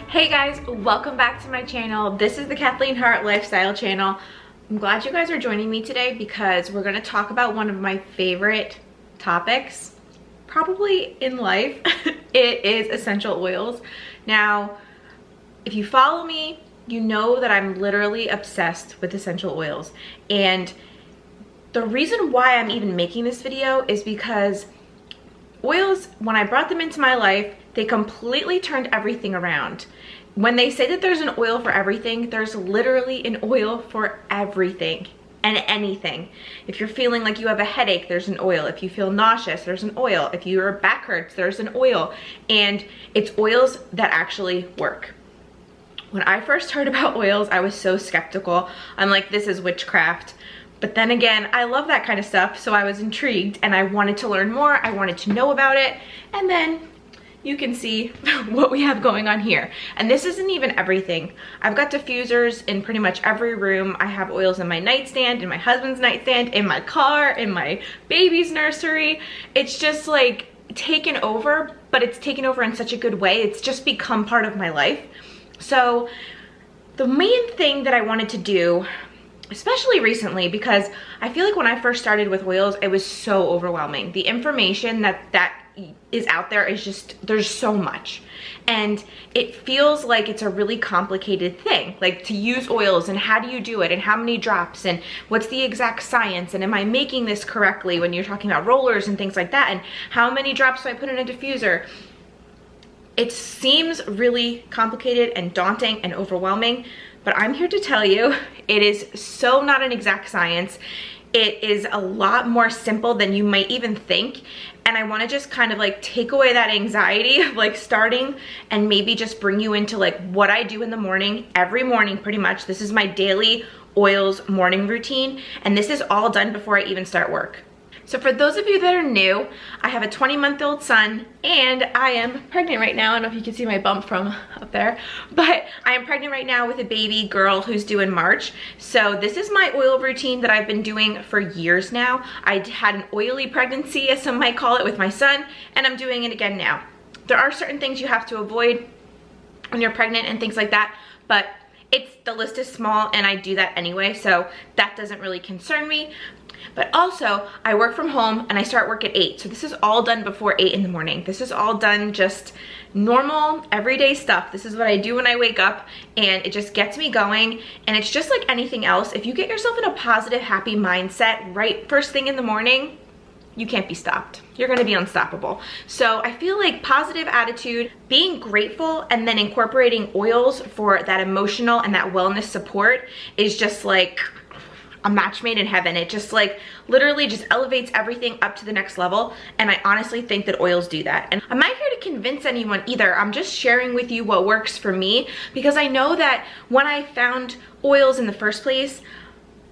Hey guys, welcome back to my channel. This is the Kathleen Hart lifestyle channel. I'm glad you guys are joining me today because we're going to talk about one of my favorite topics probably in life. It is essential oils. Now, if you follow me, you know that I'm literally obsessed with essential oils, and the reason why I'm even making this video is because oils, when I brought them into my life, they completely turned everything around. When they say that there's an oil for everything, there's literally an oil for everything and anything. If you're feeling like you have a headache, there's an oil. If you feel nauseous, there's an oil. If your back hurts, there's an oil. And it's oils that actually work. When I first heard about oils, I was so skeptical. I'm like, this is witchcraft. But then again, I love that kind of stuff, so I was intrigued and I wanted to learn more. I wanted to know about it. And then you can see what we have going on here. And this isn't even everything. I've got diffusers in pretty much every room. I have oils in my nightstand, in my husband's nightstand, in my car, in my baby's nursery. It's just like taken over, but it's taken over in such a good way. It's just become part of my life. So the main thing that I wanted to do, especially recently, because I feel like when I first started with oils, it was so overwhelming. The information that is out there is just, there's so much. And it feels like it's a really complicated thing, like to use oils and how do you do it and how many drops and what's the exact science and am I making this correctly when you're talking about rollers and things like that, and how many drops do I put in a diffuser. It seems really complicated and daunting and overwhelming, but I'm here to tell you it is so not an exact science. It is a lot more simple than you might even think. And I want to just kind of like take away that anxiety of like starting and maybe just bring you into like what I do in the morning, every morning pretty much. This is my daily oils morning routine, and this is all done before I even start work. So for those of you that are new, I have a 20-month-old son and I am pregnant right now. I don't know if you can see my bump from up there, but I am pregnant right now with a baby girl who's due in March. So this is my oil routine that I've been doing for years now. I had an oily pregnancy, as some might call it, with my son, and I'm doing it again now. There are certain things you have to avoid when you're pregnant and things like that, but the list is small and I do that anyway, so that doesn't really concern me. But also, I work from home and I start work at 8. So this is all done before 8 in the morning. This is all done just normal, everyday stuff. This is what I do when I wake up, and it just gets me going. And it's just like anything else. If you get yourself in a positive, happy mindset right first thing in the morning, you can't be stopped. You're gonna be unstoppable. So I feel like positive attitude, being grateful, and then incorporating oils for that emotional and that wellness support is just like a match made in heaven. It just like literally just elevates everything up to the next level, and I honestly think that oils do that. And I'm not here to convince anyone either. I'm just sharing with you what works for me, because I know that when I found oils in the first place,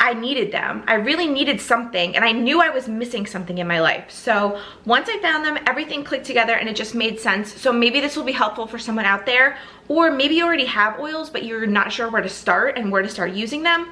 I needed them. I really needed something, and I knew I was missing something in my life. So once I found them, everything clicked together and it just made sense. So maybe this will be helpful for someone out there, or maybe you already have oils but you're not sure where to start and where to start using them.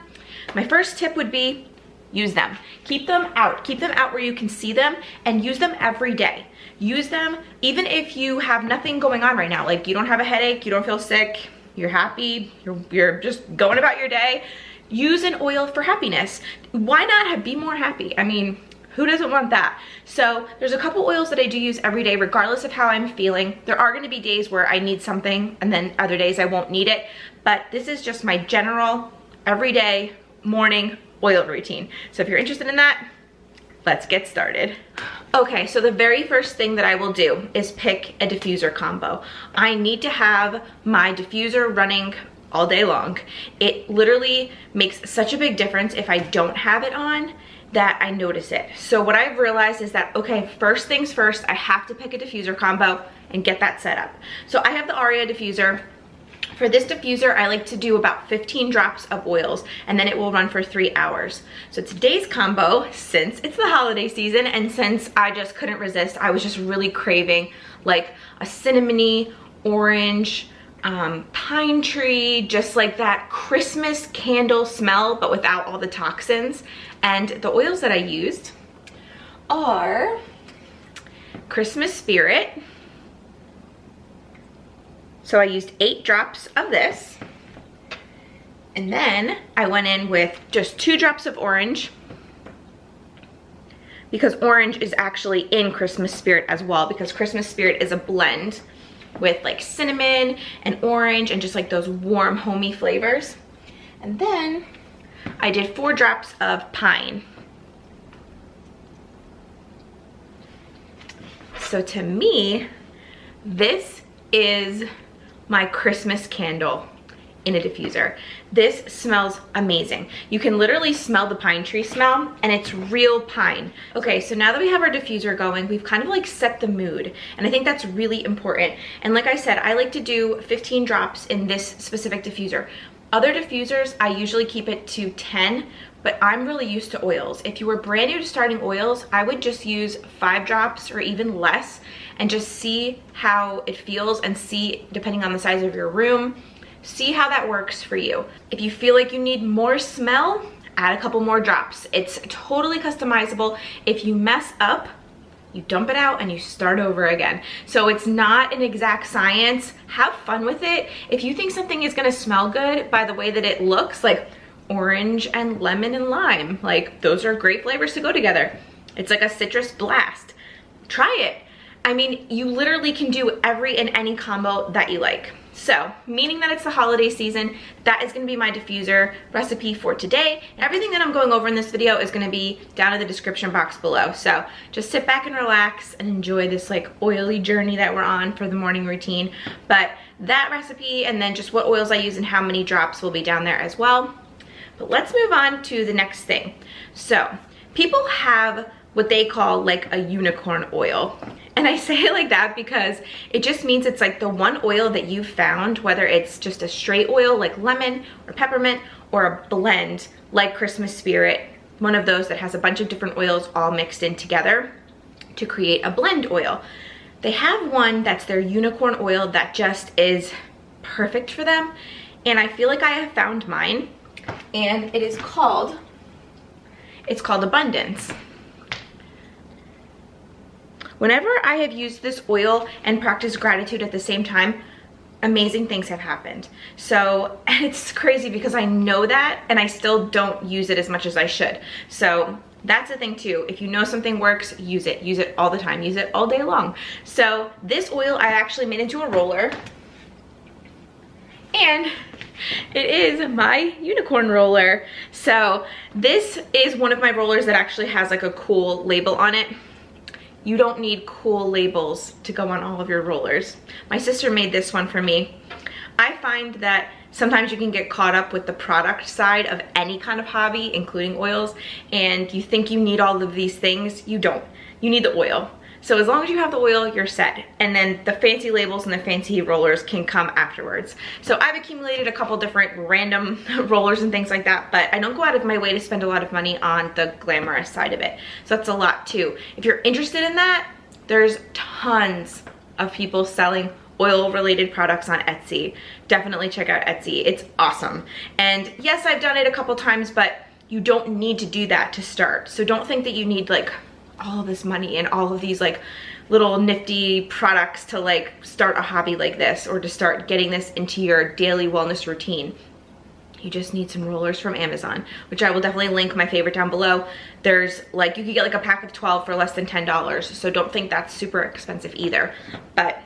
My first tip would be use them. Keep them out. Keep them out where you can see them, and use them every day. Use them even if you have nothing going on right now. Like you don't have a headache, you don't feel sick, you're happy, you're just going about your day. Use an oil for happiness. Why not be more happy? I mean, who doesn't want that? So there's a couple oils that I do use every day regardless of how I'm feeling. There are gonna be days where I need something and then other days I won't need it. But this is just my general everyday morning oil routine. So if you're interested in that, let's get started. Okay, so the very first thing that I will do is pick a diffuser combo. I need to have my diffuser running all day long. It literally makes such a big difference if I don't have it on that I notice it. So what I've realized is that, okay, first things first, I have to pick a diffuser combo and get that set up. So I have the Aria diffuser. For this diffuser, I like to do about 15 drops of oils, and then it will run for 3 hours. So today's combo, since it's the holiday season and since I just couldn't resist, I was just really craving like a cinnamony, orange, pine tree, just like that Christmas candle smell, but without all the toxins. And the oils that I used are Christmas Spirit, So I used 8 drops of this. And then I went in with just 2 drops of orange, because orange is actually in Christmas Spirit as well, because Christmas Spirit is a blend with like cinnamon and orange and just like those warm, homey flavors. And then I did 4 drops of pine. So to me, this is my Christmas candle in a diffuser. This smells amazing. You can literally smell the pine tree smell, and it's real pine. Okay, so now that we have our diffuser going, we've kind of like set the mood, and I think that's really important. And like I said, I like to do 15 drops in this specific diffuser. Other diffusers, I usually keep it to 10, but I'm really used to oils. If you were brand new to starting oils, I would just use 5 drops or even less and just see how it feels, and see, depending on the size of your room, see how that works for you. If you feel like you need more smell, add a couple more drops. It's totally customizable. If you mess up, you dump it out and you start over again. So it's not an exact science. Have fun with it. If you think something is gonna smell good by the way that it looks, like orange and lemon and lime, like those are great flavors to go together. It's like a citrus blast. Try it. I mean, you literally can do every and any combo that you like. So, meaning that it's the holiday season, that is gonna be my diffuser recipe for today. Everything that I'm going over in this video is gonna be down in the description box below. So, just sit back and relax and enjoy this like oily journey that we're on for the morning routine. But that recipe and then just what oils I use and how many drops will be down there as well. But let's move on to the next thing. So, people have what they call like a unicorn oil. And I say it like that because it just means it's like the one oil that you've found, whether it's just a straight oil like lemon or peppermint, or a blend like Christmas Spirit, one of those that has a bunch of different oils all mixed in together to create a blend oil. They have one that's their unicorn oil that just is perfect for them. And I feel like I have found mine, and it is called, it's called Abundance. Whenever I have used this oil and practiced gratitude at the same time, amazing things have happened. So it's crazy because I know that and I still don't use it as much as I should. So that's the thing too. If you know something works, use it. Use it all the time. Use it all day long. So this oil I actually made into a roller, and it is my unicorn roller. So this is one of my rollers that actually has like a cool label on it. You don't need cool labels to go on all of your rollers. My sister made this one for me. I find that sometimes you can get caught up with the product side of any kind of hobby, including oils, and you think you need all of these things. You don't. You need the oil. So as long as you have the oil, you're set. And then the fancy labels and the fancy rollers can come afterwards. So I've accumulated a couple different random rollers and things like that, but I don't go out of my way to spend a lot of money on the glamorous side of it. So that's a lot too. If you're interested in that, there's tons of people selling oil related products on Etsy. Definitely check out Etsy. It's awesome. And yes, I've done it a couple times, but you don't need to do that to start. So don't think that you need like all of this money and all of these like little nifty products to like start a hobby like this, or to start getting this into your daily wellness routine. You just need some rollers from Amazon, which I will definitely link my favorite down below. There's like, you could get like a pack of 12 for less than $10, so don't think that's super expensive either. But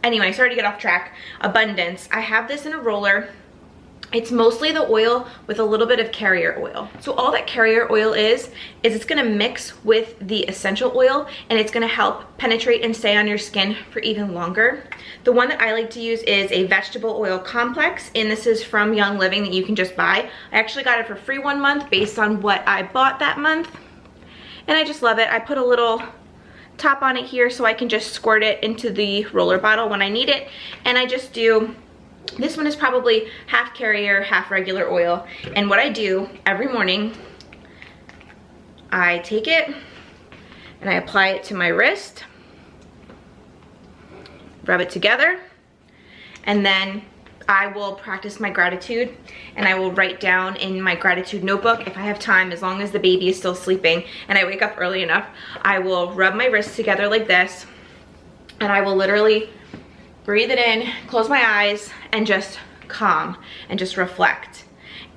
anyway, sorry to get off track. Abundance, I have this in a roller. It's mostly the oil with a little bit of carrier oil. So all that carrier oil is it's gonna mix with the essential oil, and it's gonna help penetrate and stay on your skin for even longer. The one that I like to use is a vegetable oil complex, and this is from Young Living that you can just buy. I actually got it for free 1 month based on what I bought that month, and I just love it. I put a little top on it here so I can just squirt it into the roller bottle when I need it, and I just do, this one is probably half carrier, half regular oil. And what I do every morning, I take it and I apply it to my wrist, rub it together, and then I will practice my gratitude, and I will write down in my gratitude notebook if I have time, as long as the baby is still sleeping and I wake up early enough. I will rub my wrists together like this, and I will literally breathe it in, close my eyes, and just calm and just reflect.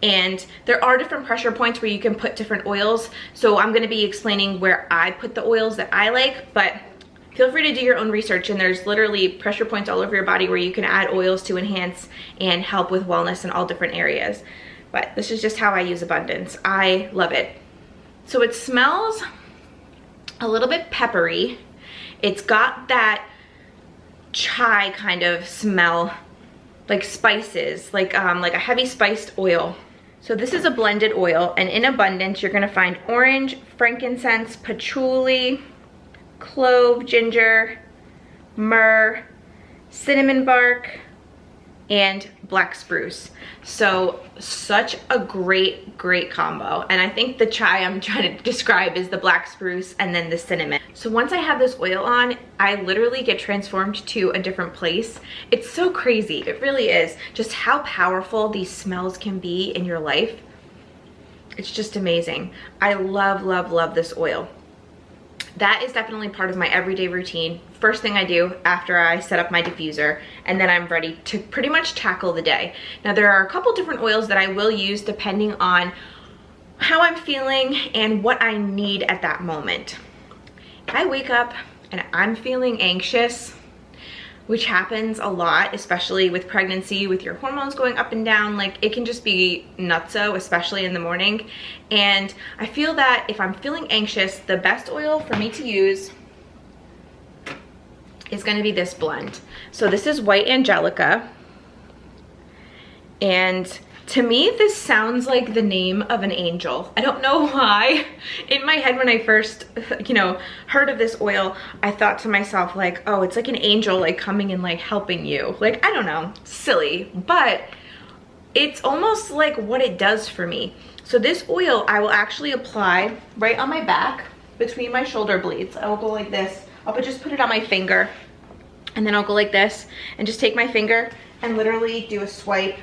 And there are different pressure points where you can put different oils. So I'm gonna be explaining where I put the oils that I like, but feel free to do your own research, and there's literally pressure points all over your body where you can add oils to enhance and help with wellness in all different areas. But this is just how I use Abundance. I love it. So it smells a little bit peppery. It's got that chai kind of smell, like spices, like a heavy spiced oil. So this is a blended oil, and in Abundance you're gonna find orange, frankincense, patchouli, clove, ginger, myrrh, cinnamon bark, and black spruce. So such a great combo. And I think the chai I'm trying to describe is the black spruce and then the cinnamon. So once I have this oil on, I literally get transformed to a different place. It's so crazy, it really is, just how powerful these smells can be in your life. It's just amazing. I love this oil. That is definitely part of my everyday routine. First thing I do after I set up my diffuser, and then I'm ready to pretty much tackle the day. Now there are a couple different oils that I will use depending on how I'm feeling and what I need at that moment. If I wake up and I'm feeling anxious, which happens a lot, especially with pregnancy, with your hormones going up and down, like it can just be nutso, especially in the morning. And I feel that if I'm feeling anxious, the best oil for me to use is gonna be this blend. So this is White Angelica. And to me, this sounds like the name of an angel. I don't know why. In my head, when I first, heard of this oil, I thought to myself like, oh, it's like an angel like coming and like helping you. Like, I don't know, silly, but it's almost like what it does for me. So this oil, I will actually apply right on my back between my shoulder blades. I will go like this. I'll just put it on my finger, and then I'll go like this and just take my finger and literally do a swipe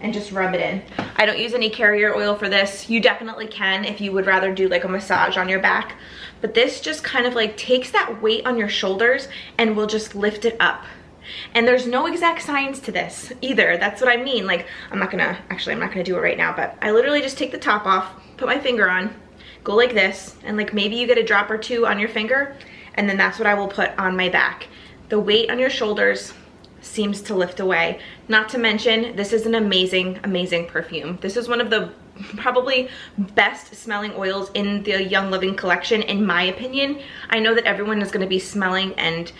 and just rub it in. I don't use any carrier oil for this. You definitely can if you would rather do like a massage on your back. But this just kind of like takes that weight on your shoulders and will just lift it up. And there's no exact science to this either. That's what I mean. Like, I'm not gonna do it right now, but I literally just take the top off, put my finger on, go like this, and like maybe you get a drop or two on your finger, and then that's what I will put on my back. The weight on your shoulders seems to lift away. Not to mention, this is an amazing perfume. This is one of the probably best smelling oils in the Young Living collection, in my opinion. I know that everyone is gonna be smelling and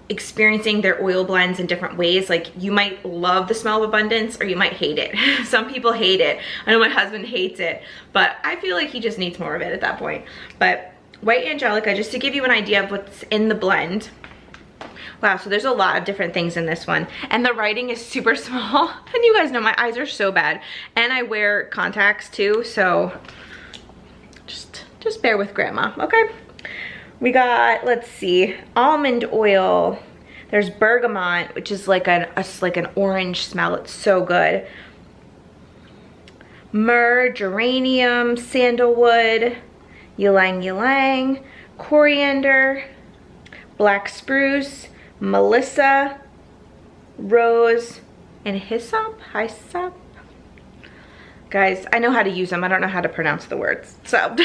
experiencing their oil blends in different ways. Like, you might love the smell of Abundance or you might hate it. Some people hate it. I know my husband hates it, but I feel like he just needs more of it at that point. But White Angelica, just to give you an idea of what's in the blend. Wow, so there's a lot of different things in this one. And the writing is super small. And you guys know my eyes are so bad. And I wear contacts too, so just bear with grandma, okay? We got, let's see, almond oil. There's bergamot, which is like an orange smell. It's so good. Myrrh, geranium, sandalwood, ylang ylang, coriander, black spruce, melissa, rose, and hyssop. Guys, I know how to use them. I don't know how to pronounce the words. So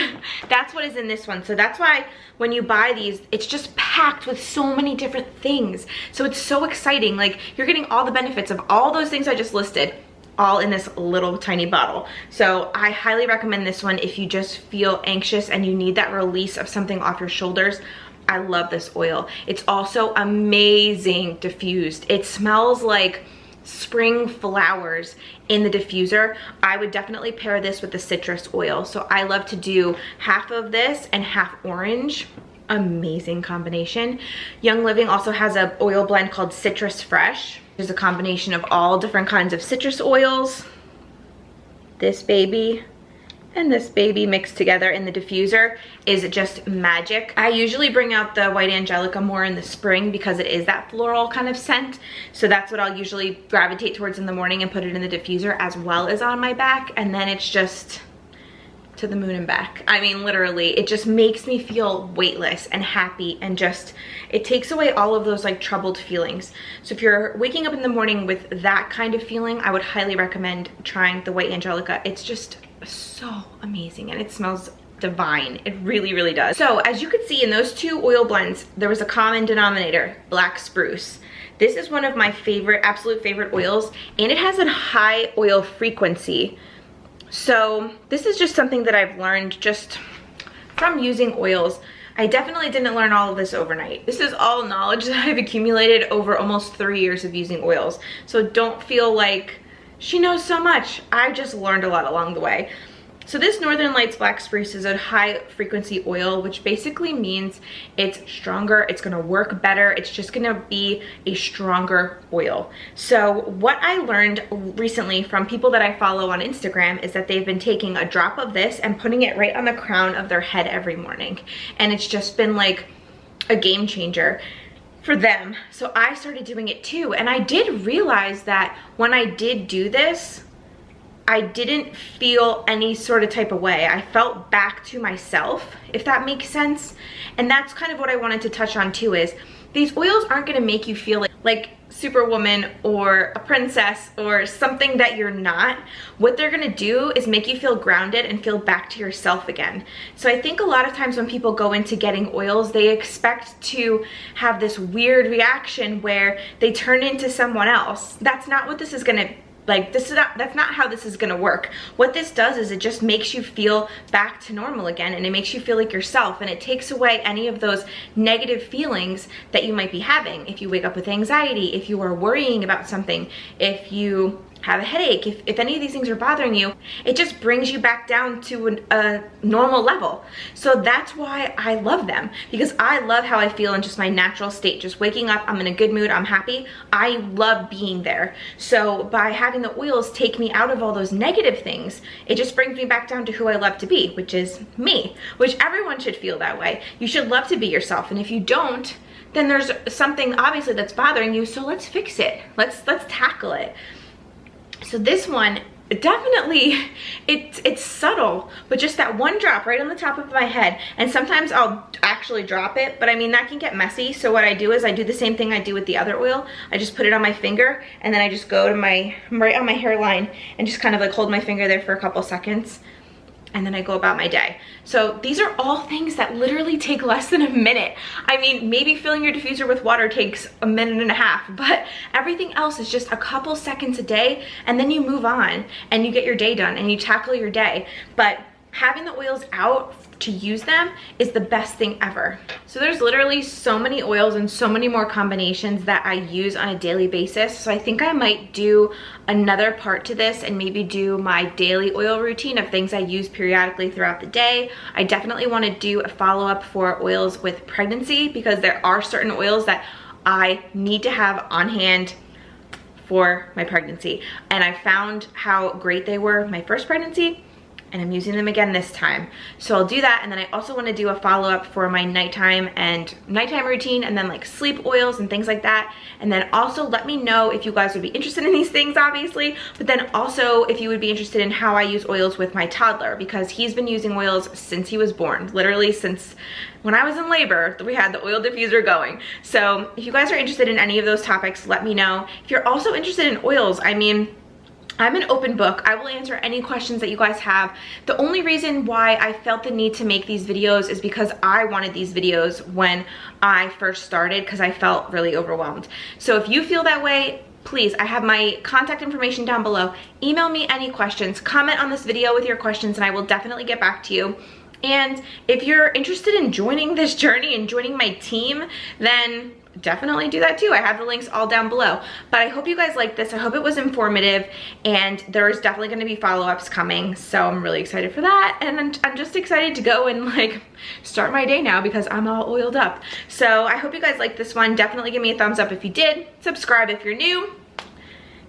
that's what is in this one. So that's why when you buy these, it's just packed with so many different things. So it's so exciting. Like, you're getting all the benefits of all those things I just listed, all in this little tiny bottle. So I highly recommend this one if you just feel anxious and you need that release of something off your shoulders. I love this oil. It's also amazing diffused. It smells like spring flowers in the diffuser. I would definitely pair this with the citrus oil. So I love to do half of this and half orange. Amazing combination. Young Living also has an oil blend called Citrus Fresh. There's a combination of all different kinds of citrus oils. This baby and this baby mixed together in the diffuser is just magic. I usually bring out the White Angelica more in the spring because it is that floral kind of scent. So that's what I'll usually gravitate towards in the morning and put it in the diffuser as well as on my back. And then it's just to the moon and back. I mean, literally, it just makes me feel weightless and happy, and just, it takes away all of those like troubled feelings. So if you're waking up in the morning with that kind of feeling, I would highly recommend trying the white Angelica. It's just so amazing, and it smells divine. It really, really does. So as you could see in those two oil blends, there was a common denominator, black spruce. This is one of my favorite, absolute favorite oils, and it has a high oil frequency. So this is just something that I've learned just from using oils. I definitely didn't learn all of this overnight. This is all knowledge that I've accumulated over almost 3 years of using oils. So don't feel like she knows so much. I just learned a lot along the way. So this Northern Lights Black Spruce is a high frequency oil, which basically means it's stronger, it's gonna work better, it's just gonna be a stronger oil. So what I learned recently from people that I follow on Instagram is that they've been taking a drop of this and putting it right on the crown of their head every morning. And it's just been like a game changer for them. So I started doing it too. And I did realize that when I did do this, I didn't feel any sort of type of way. I felt back to myself, if that makes sense. And that's kind of what I wanted to touch on too, is these oils aren't gonna make you feel like Superwoman or a princess or something that you're not. What they're gonna do is make you feel grounded and feel back to yourself again. So I think a lot of times when people go into getting oils, they expect to have this weird reaction where they turn into someone else. That's not what this is gonna, like, that's not how this is gonna work. What this does is it just makes you feel back to normal again, and it makes you feel like yourself, and it takes away any of those negative feelings that you might be having. If you wake up with anxiety, if you are worrying about something, if you have a headache, if any of these things are bothering you, it just brings you back down to a normal level. So that's why I love them, because I love how I feel in just my natural state. Just waking up, I'm in a good mood, I'm happy. I love being there. So by having the oils take me out of all those negative things, it just brings me back down to who I love to be, which is me, which everyone should feel that way. You should love to be yourself, and if you don't, then there's something obviously that's bothering you, so let's fix it. Let's tackle it. So this one, definitely, it's subtle, but just that one drop right on the top of my head. And sometimes I'll actually drop it, but I mean, that can get messy. So what I do is I do the same thing I do with the other oil. I just put it on my finger, and then I just go to right on my hairline and just kind of like hold my finger there for a couple seconds. And then I go about my day. So these are all things that literally take less than a minute. I mean, maybe filling your diffuser with water takes a minute and a half, but everything else is just a couple seconds a day, and then you move on and you get your day done and you tackle your day. But having the oils out to use them is the best thing ever. So there's literally so many oils and so many more combinations that I use on a daily basis. So I think I might do another part to this and maybe do my daily oil routine of things I use periodically throughout the day. I definitely want to do a follow-up for oils with pregnancy, because there are certain oils that I need to have on hand for my pregnancy. And I found how great they were my first pregnancy, and I'm using them again this time. So I'll do that, and then I also want to do a follow-up for my nighttime routine, and then like sleep oils and things like that. And then also let me know if you guys would be interested in these things, obviously, but then also if you would be interested in how I use oils with my toddler, because he's been using oils since he was born, literally since when I was in labor. We had the oil diffuser going. So if you guys are interested in any of those topics, let me know. If you're also interested in oils, I mean, I'm an open book. I will answer any questions that you guys have. The only reason why I felt the need to make these videos is because I wanted these videos when I first started, because I felt really overwhelmed. So if you feel that way, please, I have my contact information down below. Email me any questions, comment on this video with your questions, and I will definitely get back to you. And if you're interested in joining this journey and joining my team, then definitely do that too. I have the links all down below. But I hope you guys liked this. I hope it was informative, and there's definitely going to be follow-ups coming, so I'm really excited for that. And I'm just excited to go and like start my day now, because I'm all oiled up. So I hope you guys liked this one. Definitely give me a thumbs up if you did. Subscribe if you're new.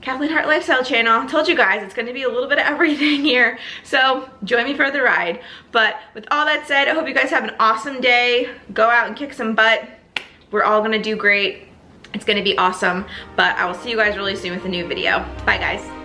Kathleen Hart Lifestyle Channel. I told you guys it's going to be a little bit of everything here, so join me for the ride. But with all that said, I hope you guys have an awesome day. Go out and kick some butt. We're all gonna do great. It's gonna be awesome. But I will see you guys really soon with a new video. Bye guys.